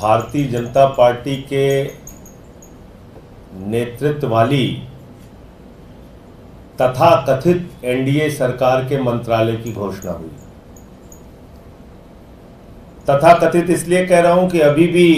Bharatiya Janata party के नेतृत्व वाली तथा कथित एनडीए सरकार के मंत्रालय की घोषणा हुई। तथा कथित इसलिए कह रहा हूं कि अभी भी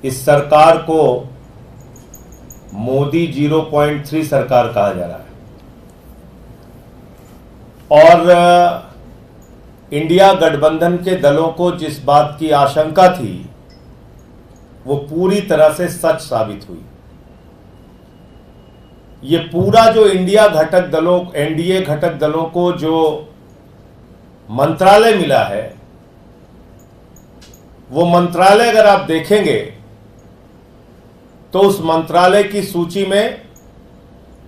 इस सरकार को मोदी 0.3 सरकार कहा जा रहा है और इंडिया गठबंधन के दलों को जिस बात की आशंका थी वो पूरी तरह से सच साबित हुई। ये पूरा जो इंडिया घटक दलों, एनडीए घटक दलों को जो मंत्रालय मिला है, वो मंत्रालय अगर आप देखेंगे तो उस मंत्रालय की सूची में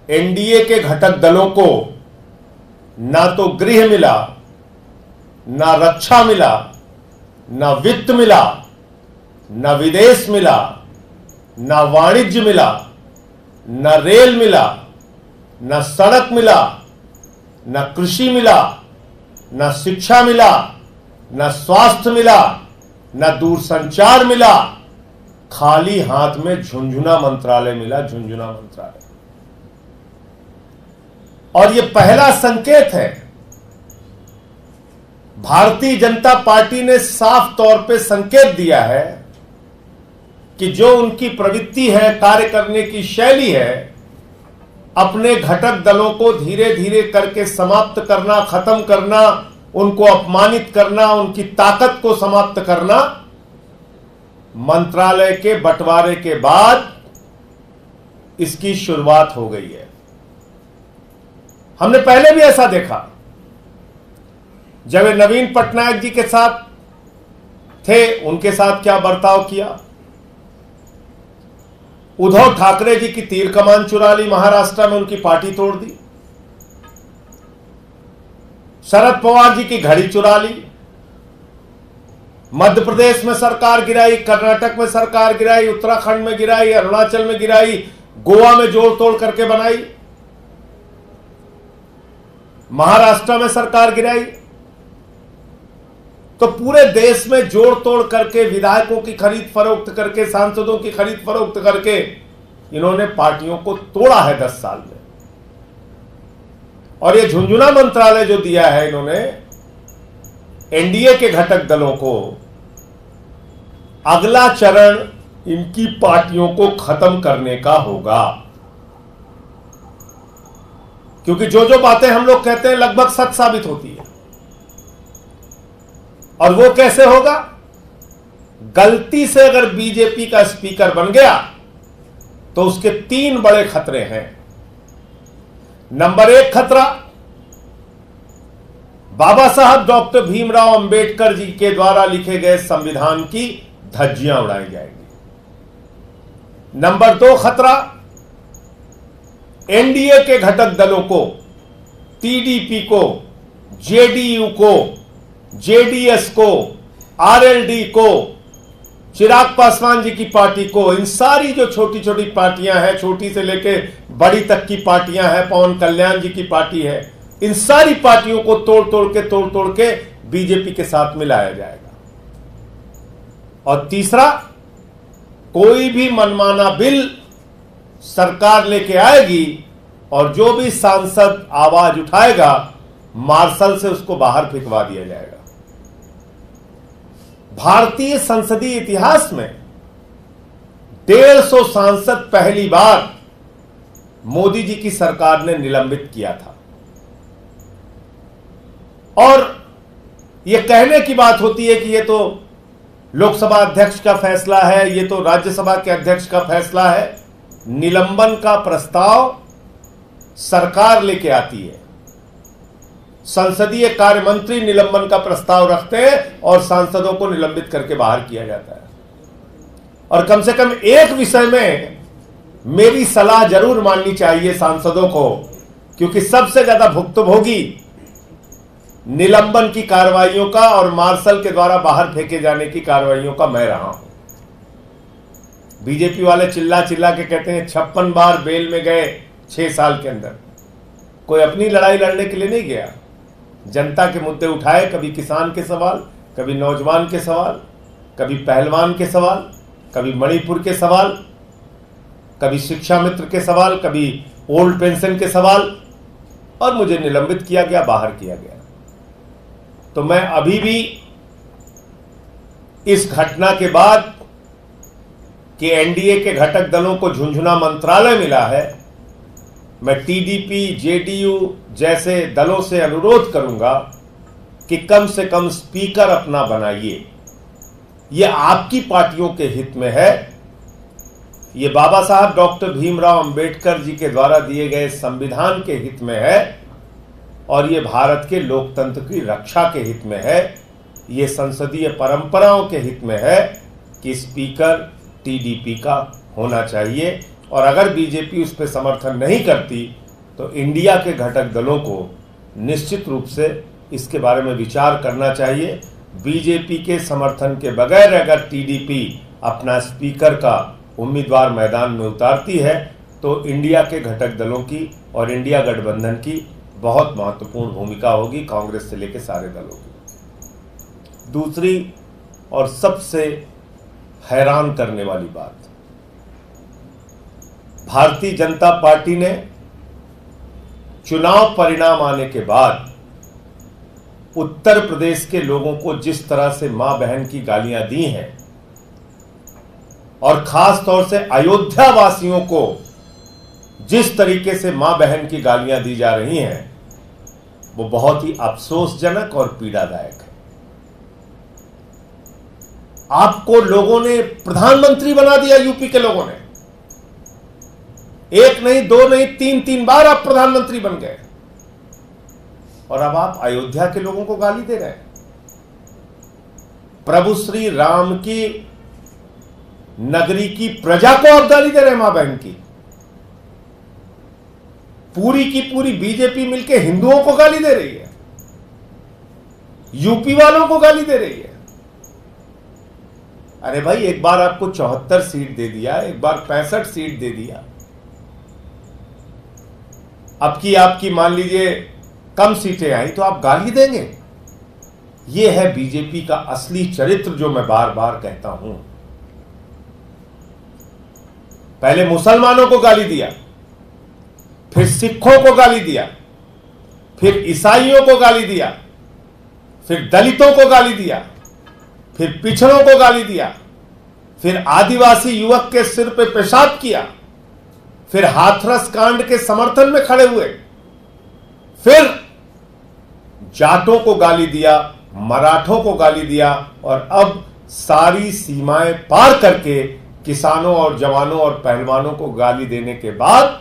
एनडीए के घटक दलों को ना तो गृह मिला, ना रक्षा मिला, ना वित्त मिला, ना विदेश मिला, ना वाणिज्य मिला, ना रेल मिला, ना सड़क मिला, ना कृषि मिला, ना शिक्षा मिला, ना स्वास्थ्य मिला, ना दूरसंचार मिला। खाली हाथ में झुंझुना मंत्रालय मिला, झुंझुना मंत्रालय। और यह पहला संकेत है। भारतीय जनता पार्टी ने साफ तौर पे संकेत दिया है कि जो उनकी प्रवृत्ति है, कार्य करने की शैली है, अपने घटक दलों को धीरे धीरे करके समाप्त करना, खत्म करना, उनको अपमानित करना, उनकी ताकत को समाप्त करना, मंत्रालय के बंटवारे के बाद इसकी शुरुआत हो गई है। हमने पहले भी ऐसा देखा। जब वे नवीन पटनायक जी के साथ थे, उनके साथ क्या बर्ताव किया। उद्धव ठाकरे जी की तीर कमान चुरा ली, महाराष्ट्र में उनकी पार्टी तोड़ दी। शरद पवार जी की घड़ी चुरा ली, मध्य प्रदेश में सरकार गिराई, कर्नाटक में सरकार गिराई, उत्तराखंड में गिराई, अरुणाचल में गिराई, गोवा में जोड़ तोड़ करके बनाई, महाराष्ट्र में सरकार गिराई। तो पूरे देश में जोड़ तोड़ करके, विधायकों की खरीद फरोख्त करके, सांसदों की खरीद फरोख्त करके इन्होंने पार्टियों को तोड़ा है 10 साल में। और ये झुंझुना मंत्रालय जो दिया है इन्होंने एनडीए के घटक दलों को, अगला चरण इनकी पार्टियों को खत्म करने का होगा। क्योंकि जो जो बातें हम लोग कहते हैं लगभग सच साबित होती है। और वो कैसे होगा? गलती से अगर बीजेपी का स्पीकर बन गया तो उसके 3 बड़े खतरे हैं। नंबर 1 खतरा, बाबा साहब डॉक्टर भीमराव अंबेडकर जी के द्वारा लिखे गए संविधान की धज्जियां उड़ाई जाएंगी। नंबर 2 खतरा, एनडीए के घटक दलों को, टीडीपी को, जेडीयू को, जेडीएस को, आरएलडी को, चिराग पासवान जी की पार्टी को, इन सारी जो छोटी छोटी पार्टियां हैं, छोटी से लेके बड़ी तक की पार्टियां हैं, पवन कल्याण जी की पार्टी है, इन सारी पार्टियों को तोड़ तोड़ के बीजेपी के साथ मिलाया जाएगा। और तीसरा, कोई भी मनमाना बिल सरकार लेके आएगी और जो भी सांसद आवाज उठाएगा, मार्शल से उसको बाहर फेंकवा दिया जाएगा। भारतीय संसदीय इतिहास में 150 सांसद पहली बार मोदी जी की सरकार ने निलंबित किया था। और यह कहने की बात होती है कि यह तो लोकसभा अध्यक्ष का फैसला है, यह तो राज्यसभा के अध्यक्ष का फैसला है। निलंबन का प्रस्ताव सरकार लेके आती है। संसदीय कार्य मंत्री निलंबन का प्रस्ताव रखते हैं और सांसदों को निलंबित करके बाहर किया जाता है। और कम से कम एक विषय में मेरी सलाह जरूर माननी चाहिए सांसदों को, क्योंकि सबसे ज्यादा भुक्तभोगी निलंबन की कार्रवाइयों का और मार्शल के द्वारा बाहर फेंके जाने की कार्रवाइयों का मैं रहा हूं। बीजेपी वाले चिल्ला चिल्ला के कहते हैं 56 बार बेल में गए 6 साल के अंदर। कोई अपनी लड़ाई लड़ने के लिए नहीं गया, जनता के मुद्दे उठाए, कभी किसान के सवाल, कभी नौजवान के सवाल, कभी पहलवान के सवाल, कभी मणिपुर के सवाल, कभी शिक्षा मित्र के सवाल, कभी ओल्ड पेंशन के सवाल, और मुझे निलंबित किया गया, बाहर किया गया। तो मैं अभी भी इस घटना के बाद कि एनडीए के घटक दलों को झुंझुना मंत्रालय मिला है, मैं टीडीपी, जेडीयू जैसे दलों से अनुरोध करूंगा कि कम से कम स्पीकर अपना बनाइए। यह आपकी पार्टियों के हित में है, ये बाबा साहब डॉक्टर भीमराव अंबेडकर जी के द्वारा दिए गए संविधान के हित में है, और ये भारत के लोकतंत्र की रक्षा के हित में है, ये संसदीय परंपराओं के हित में है कि स्पीकर टीडीपी का होना चाहिए। और अगर बीजेपी उस पर समर्थन नहीं करती तो इंडिया के घटक दलों को निश्चित रूप से इसके बारे में विचार करना चाहिए। बीजेपी के समर्थन के बगैर अगर टीडीपी अपना स्पीकर का उम्मीदवार मैदान में उतारती है तो इंडिया के घटक दलों की और इंडिया गठबंधन की बहुत महत्वपूर्ण भूमिका होगी, कांग्रेस से लेकर सारे दलों की। दूसरी और सबसे हैरान करने वाली बात, भारतीय जनता पार्टी ने चुनाव परिणाम आने के बाद उत्तर प्रदेश के लोगों को जिस तरह से मां बहन की गालियां दी हैं, और खास तौर से अयोध्या वासियों को जिस तरीके से मां बहन की गालियां दी जा रही हैं, वो बहुत ही अफसोसजनक और पीड़ादायक है। आपको लोगों ने प्रधानमंत्री बना दिया, यूपी के लोगों ने, एक नहीं, दो नहीं, तीन बार आप प्रधानमंत्री बन गए, और अब आप अयोध्या के लोगों को गाली दे रहे हैं। प्रभु श्री राम की नगरी की प्रजा को आप गाली दे रहे हैं, मां बहन की। पूरी की पूरी बीजेपी मिलकर हिंदुओं को गाली दे रही है, यूपी वालों को गाली दे रही है। अरे भाई, एक बार आपको 74 सीट दे दिया, एक बार 65 सीट दे दिया, अब की आपकी मान लीजिए कम सीटें आई तो आप गाली देंगे। यह है बीजेपी का असली चरित्र, जो मैं बार बार कहता हूं। पहले मुसलमानों को गाली दिया, फिर सिखों को गाली दिया, फिर ईसाइयों को गाली दिया, फिर दलितों को गाली दिया, फिर पिछड़ों को गाली दिया, फिर आदिवासी युवक के सिर पे पेशाब किया, फिर हाथरस कांड के समर्थन में खड़े हुए, फिर जाटों को गाली दिया, मराठों को गाली दिया, और अब सारी सीमाएं पार करके किसानों और जवानों और पहलवानों को गाली देने के बाद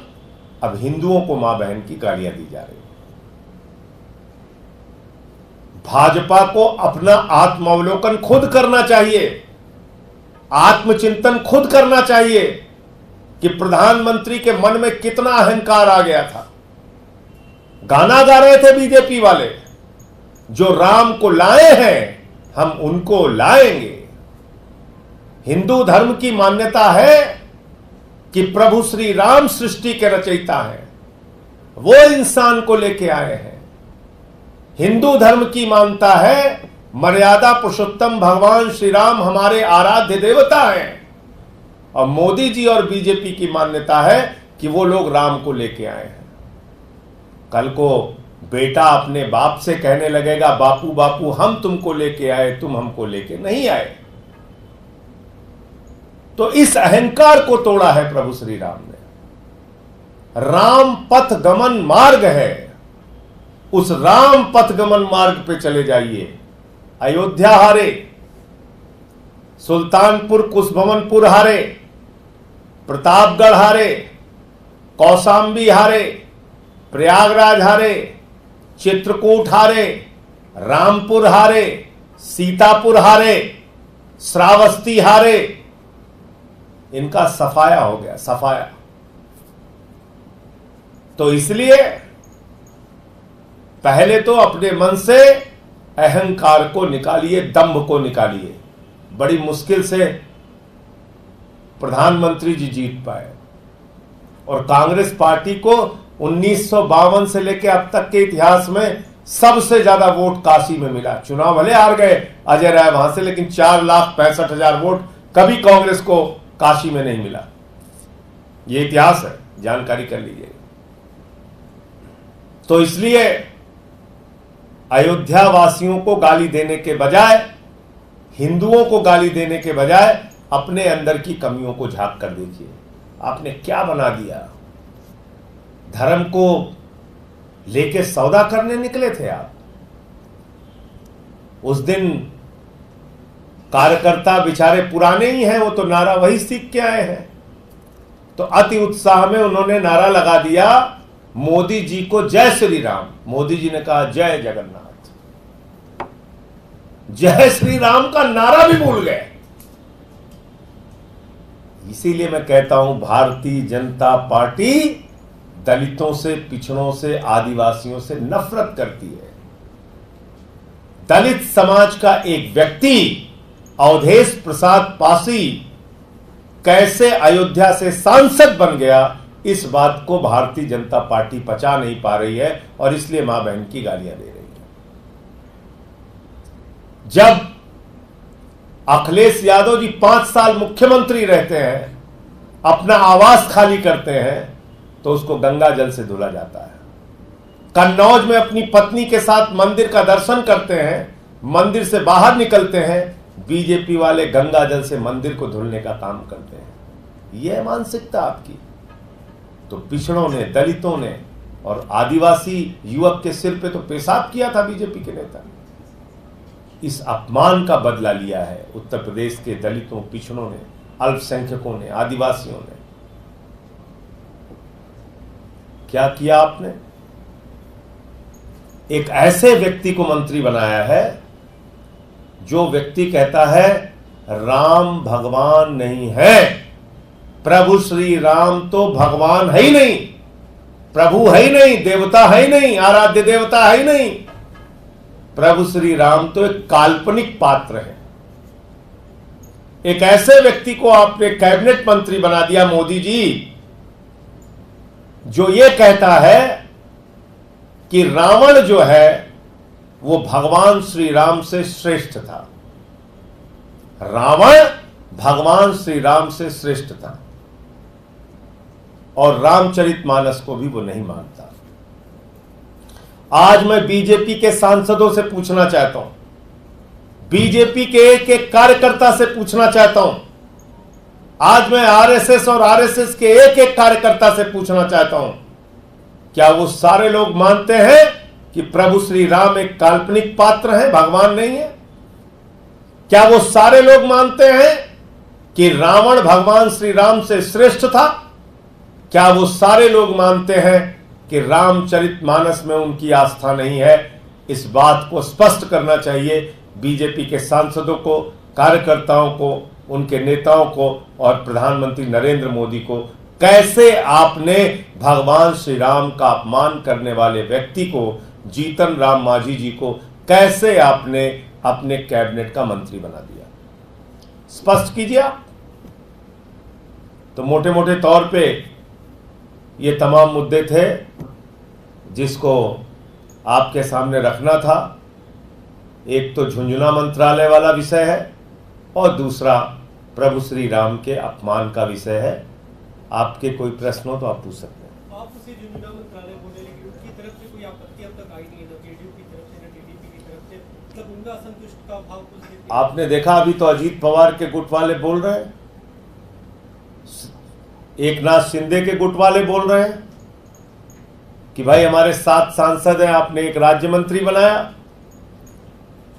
अब हिंदुओं को मां बहन की गालियां दी जा रही है। भाजपा को अपना आत्मावलोकन खुद करना चाहिए, आत्मचिंतन खुद करना चाहिए कि प्रधानमंत्री के मन में कितना अहंकार आ गया था। गाना गा रहे थे बीजेपी वाले, जो राम को लाए हैं हम उनको लाएंगे। हिंदू धर्म की मान्यता है कि प्रभु श्री राम सृष्टि के रचयिता हैं, वो इंसान को लेके आए हैं। हिंदू धर्म की मान्यता है मर्यादा पुरुषोत्तम भगवान श्री राम हमारे आराध्य देवता हैं, और मोदी जी और बीजेपी की मान्यता है कि वो लोग राम को लेके आए हैं। कल को बेटा अपने बाप से कहने लगेगा, बापू बापू हम तुमको लेके आए, तुम हमको लेके नहीं आए। तो इस अहंकार को तोड़ा है प्रभु श्री राम ने। राम पथ गमन मार्ग है, उस राम पथ गमन मार्ग पे चले जाइए। अयोध्या हारे, सुल्तानपुर कुशभवनपुर हारे, प्रतापगढ़ हारे, कौशाम्बी हारे, प्रयागराज हारे, चित्रकूट हारे, रामपुर हारे, सीतापुर हारे, श्रावस्ती हारे। इनका सफाया हो गया, सफाया। तो इसलिए पहले तो अपने मन से अहंकार को निकालिए, दंभ को निकालिए। बड़ी मुश्किल से प्रधानमंत्री जी जीत पाए, और कांग्रेस पार्टी को 1952 से लेकर अब तक के इतिहास में सबसे ज्यादा वोट काशी में मिला। चुनाव भले हार गए अजय राय वहां से, लेकिन 4,65,000 वोट कभी कांग्रेस को काशी में नहीं मिला। यह इतिहास है, जानकारी कर लीजिए। तो इसलिए अयोध्या वासियों को गाली देने के बजाय, हिंदुओं को गाली देने के बजाय अपने अंदर की कमियों को झांक कर देखिए। आपने क्या बना दिया? धर्म को लेके सौदा करने निकले थे आप। उस दिन कार्यकर्ता बेचारे पुराने ही हैं, वो तो नारा वही सीख के आए हैं। तो अति उत्साह में उन्होंने नारा लगा दिया, मोदी जी को जय श्री राम। मोदी जी ने कहा जय जगन्नाथ। जय श्री राम का नारा भी भूल गए। इसीलिए मैं कहता हूं, भारतीय जनता पार्टी दलितों से, पिछड़ों से, आदिवासियों से नफरत करती है। दलित समाज का एक व्यक्ति अवधेश प्रसाद पासी कैसे अयोध्या से सांसद बन गया, इस बात को भारतीय जनता पार्टी पचा नहीं पा रही है और इसलिए मां बहन की गालियां दे रही है। जब अखिलेश यादव जी 5 साल मुख्यमंत्री रहते हैं, अपना आवास खाली करते हैं, तो उसको गंगा जल से धुला जाता है। कन्नौज में अपनी पत्नी के साथ मंदिर का दर्शन करते हैं, मंदिर से बाहर निकलते हैं, बीजेपी वाले गंगा जल से मंदिर को धुलने का काम करते हैं। यह मानसिकता आपकी। तो पिछड़ों ने, दलितों ने और आदिवासी युवक के सिर पे तो पेशाब किया था बीजेपी के नेता ने। इस अपमान का बदला लिया है उत्तर प्रदेश के दलितों, पिछड़ों ने, अल्पसंख्यकों ने, आदिवासियों ने। क्या किया आपने? एक ऐसे व्यक्ति को मंत्री बनाया है जो व्यक्ति कहता है राम भगवान नहीं है। प्रभु श्री राम तो भगवान है ही नहीं, प्रभु है ही नहीं, देवता है ही नहीं, आराध्य देवता है ही नहीं। प्रभु श्री राम तो एक काल्पनिक पात्र है। एक ऐसे व्यक्ति को आपने कैबिनेट मंत्री बना दिया मोदी जी, जो ये कहता है कि रावण जो है वो भगवान श्री राम से श्रेष्ठ था। रावण भगवान श्री राम से श्रेष्ठ था और रामचरितमानस को भी वो नहीं मानता। आज मैं बीजेपी के सांसदों से पूछना चाहता हूं, बीजेपी के एक एक कार्यकर्ता से पूछना चाहता हूं, आज मैं आरएसएस और आरएसएस के एक एक कार्यकर्ता से पूछना चाहता हूं, क्या वो सारे लोग मानते हैं कि प्रभु श्री राम एक काल्पनिक पात्र है, भगवान नहीं है? क्या वो सारे लोग मानते हैं कि रावण भगवान श्री राम से श्रेष्ठ था? क्या वो सारे लोग मानते हैं कि रामचरितमानस में उनकी आस्था नहीं है? इस बात को स्पष्ट करना चाहिए बीजेपी के सांसदों को, कार्यकर्ताओं को, उनके नेताओं को और प्रधानमंत्री नरेंद्र मोदी को। कैसे आपने भगवान श्री राम का अपमान करने वाले व्यक्ति को, जीतन राम मांझी जी को, कैसे आपने अपने कैबिनेट का मंत्री बना दिया? स्पष्ट कीजिए आप। तो मोटे मोटे तौर पे ये तमाम मुद्दे थे जिसको आपके सामने रखना था। एक तो झुंझुनू मंत्रालय वाला विषय है और दूसरा प्रभु श्री राम के अपमान का विषय है। आपके कोई प्रश्न हो तो आप पूछ सकते हैं। आप उसे झुंझुनू मंत्रालय बोले, लेकिन उनकी तरफ से कोई आपत्ति अब तक आई नहीं है, ना जेडीयू की तरफ से, ना टीडीपी की तरफ से, मतलब उनका असंतुष्ट का भाव कुछ। आपने देखा अभी तो अजीत पवार के गुट वाले बोल रहे हैं, एकनाथ शिंदे के गुट वाले बोल रहे हैं कि भाई हमारे 7 सांसद हैं, आपने एक राज्य मंत्री बनाया।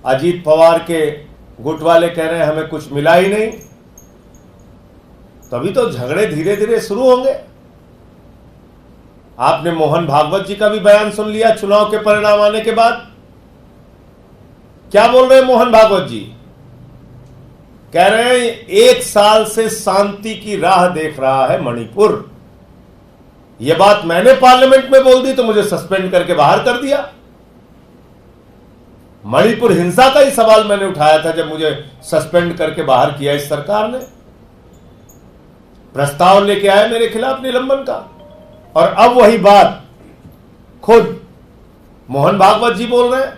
अजीत पवार के गुट वाले कह रहे हैं हमें कुछ मिला ही नहीं। तभी तो झगड़े धीरे धीरे शुरू होंगे। आपने मोहन भागवत जी का भी बयान सुन लिया चुनाव के परिणाम आने के बाद। क्या बोल रहे हैं मोहन भागवत जी? कह रहे हैं 1 साल से शांति की राह देख रहा है मणिपुर। यह बात मैंने पार्लियामेंट में बोल दी तो मुझे सस्पेंड करके बाहर कर दिया। मणिपुर हिंसा का ही सवाल मैंने उठाया था जब मुझे सस्पेंड करके बाहर किया इस सरकार ने। प्रस्ताव लेके आए मेरे खिलाफ निलंबन का, और अब वही बात खुद मोहन भागवत जी बोल रहे हैं।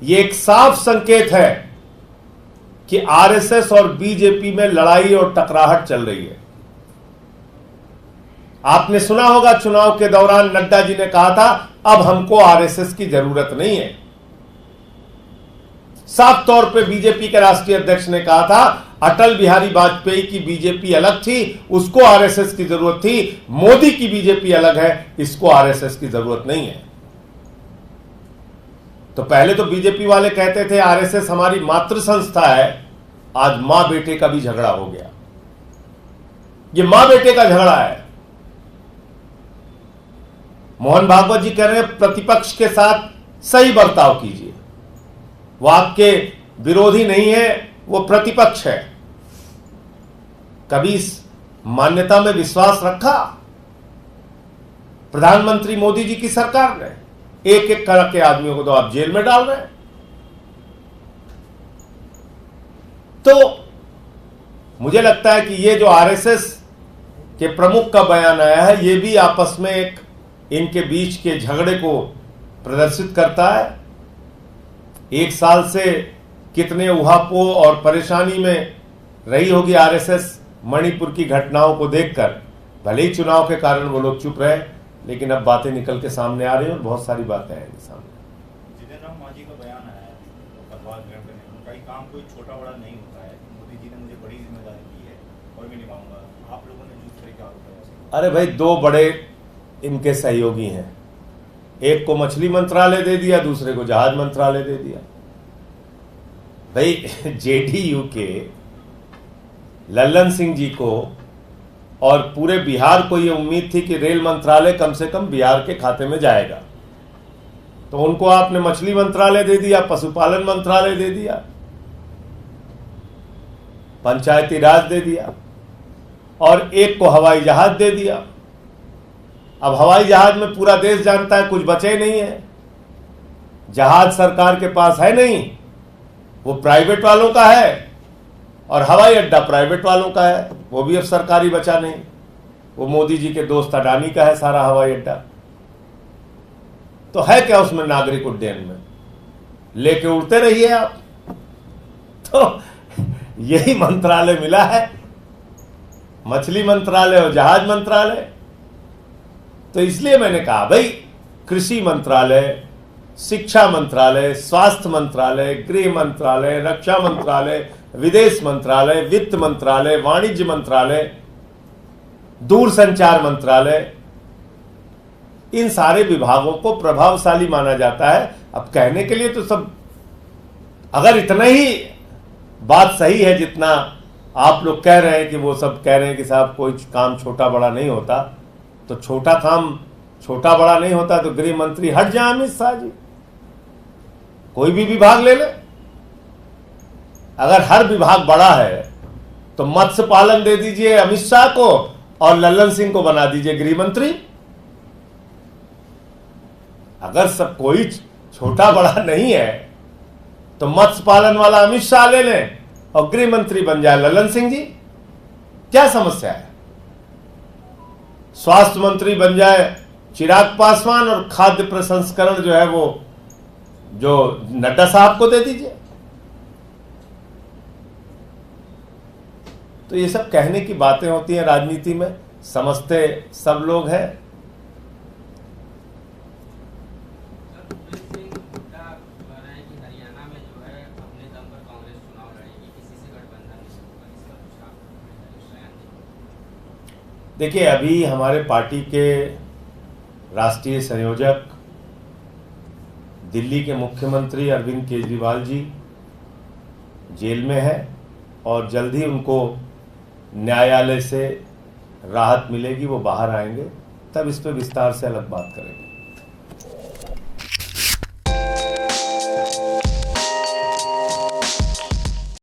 यह एक साफ संकेत है कि आरएसएस और बीजेपी में लड़ाई और टकराहट चल रही है। आपने सुना होगा चुनाव के दौरान नड्डा जी ने कहा था अब हमको आरएसएस की जरूरत नहीं है। साफ तौर पे बीजेपी के राष्ट्रीय अध्यक्ष ने कहा था अटल बिहारी वाजपेयी की बीजेपी अलग थी, उसको आरएसएस की जरूरत थी। मोदी की बीजेपी अलग है, इसको आरएसएस की जरूरत नहीं है। तो पहले तो बीजेपी वाले कहते थे आरएसएस हमारी मातृ संस्था है, आज मां बेटे का भी झगड़ा हो गया। ये मां बेटे का झगड़ा है। मोहन भागवत जी कह रहे हैं प्रतिपक्ष के साथ सही बर्ताव कीजिए। वो आपके विरोधी नहीं है, वो प्रतिपक्ष है। कभी इस मान्यता में विश्वास रखा? प्रधानमंत्री मोदी जी की सरकार ने एक एक करके आदमियों को तो आप जेल में डाल रहे हैं। तो मुझे लगता है कि ये जो आरएसएस के प्रमुख का बयान आया है, ये भी आपस में एक इनके बीच के झगड़े को प्रदर्शित करता है। एक साल से कितने उहापोह और परेशानी में रही होगी आरएसएस मणिपुर की घटनाओं को देखकर। भले ही चुनाव के कारण वो लोग चुप रहे, लेकिन अब बातें निकल के सामने आ रही हैं और बहुत सारी बातें आएंगी सामने। जितेंद्र राम मांझी का बयान आया है पदभार ग्रहण करने में, कई काम कोई छोटा बड़ा नहीं होता है, मोदी जी ने मुझे बड़ी जिम्मेदारी दी है और मैं निभाऊंगा। आप लोगों ने जिस तरह के आरोप लगाए। अरे भाई, दो बड़े इनके सहयोगी हैं, एक को मछली मंत्रालय दे दिया, दूसरे को जहाज मंत्रालय दे दिया। भाई जेडीयू के लल्लन सिंह जी को और पूरे बिहार को यह उम्मीद थी कि रेल मंत्रालय कम से कम बिहार के खाते में जाएगा, तो उनको आपने मछली मंत्रालय दे दिया, पशुपालन मंत्रालय दे दिया, पंचायती राज दे दिया और एक को हवाई जहाज दे दिया। अब हवाई जहाज में पूरा देश जानता है कुछ बचे नहीं है। जहाज सरकार के पास है नहीं, वो प्राइवेट वालों का है, और हवाई अड्डा प्राइवेट वालों का है, वो भी अब सरकारी बचा नहीं। वो मोदी जी के दोस्त अडानी का है सारा हवाई अड्डा। तो है क्या उसमें नागरिक उड्डयन में? लेके उड़ते रहिए आप। तो यही मंत्रालय मिला है, मछली मंत्रालय और जहाज मंत्रालय। तो इसलिए मैंने कहा भाई, कृषि मंत्रालय, शिक्षा मंत्रालय, स्वास्थ्य मंत्रालय, गृह मंत्रालय, रक्षा मंत्रालय, विदेश मंत्रालय, वित्त मंत्रालय, वाणिज्य मंत्रालय, दूरसंचार मंत्रालय, इन सारे विभागों को प्रभावशाली माना जाता है। अब कहने के लिए तो सब, अगर इतना ही बात सही है जितना आप लोग कह रहे हैं कि वो सब कह रहे हैं कि साहब कोई काम छोटा बड़ा नहीं होता, तो छोटा काम छोटा बड़ा नहीं होता तो गृह मंत्री हट जाए अमित शाह जी, कोई भी विभाग ले ले। अगर हर विभाग बड़ा है तो मत्स्य पालन दे दीजिए अमित शाह को और लल्लन सिंह को बना दीजिए गृह मंत्री। अगर सब कोई छोटा बड़ा नहीं है तो मत्स्य पालन वाला अमित शाह ले लें और गृह मंत्री बन जाए लल्लन सिंह जी, क्या समस्या है? स्वास्थ्य मंत्री बन जाए चिराग पासवान और खाद्य प्रसंस्करण जो है वो जो नड्डा साहब को दे दीजिए। तो ये सब कहने की बातें होती हैं राजनीति में, समझते सब लोग हैं। देखिए, अभी हमारे पार्टी के राष्ट्रीय संयोजक दिल्ली के मुख्यमंत्री अरविंद केजरीवाल जी जेल में है और जल्द ही उनको न्यायालय से राहत मिलेगी, वो बाहर आएंगे, तब इस पर विस्तार से अलग बात करेंगे।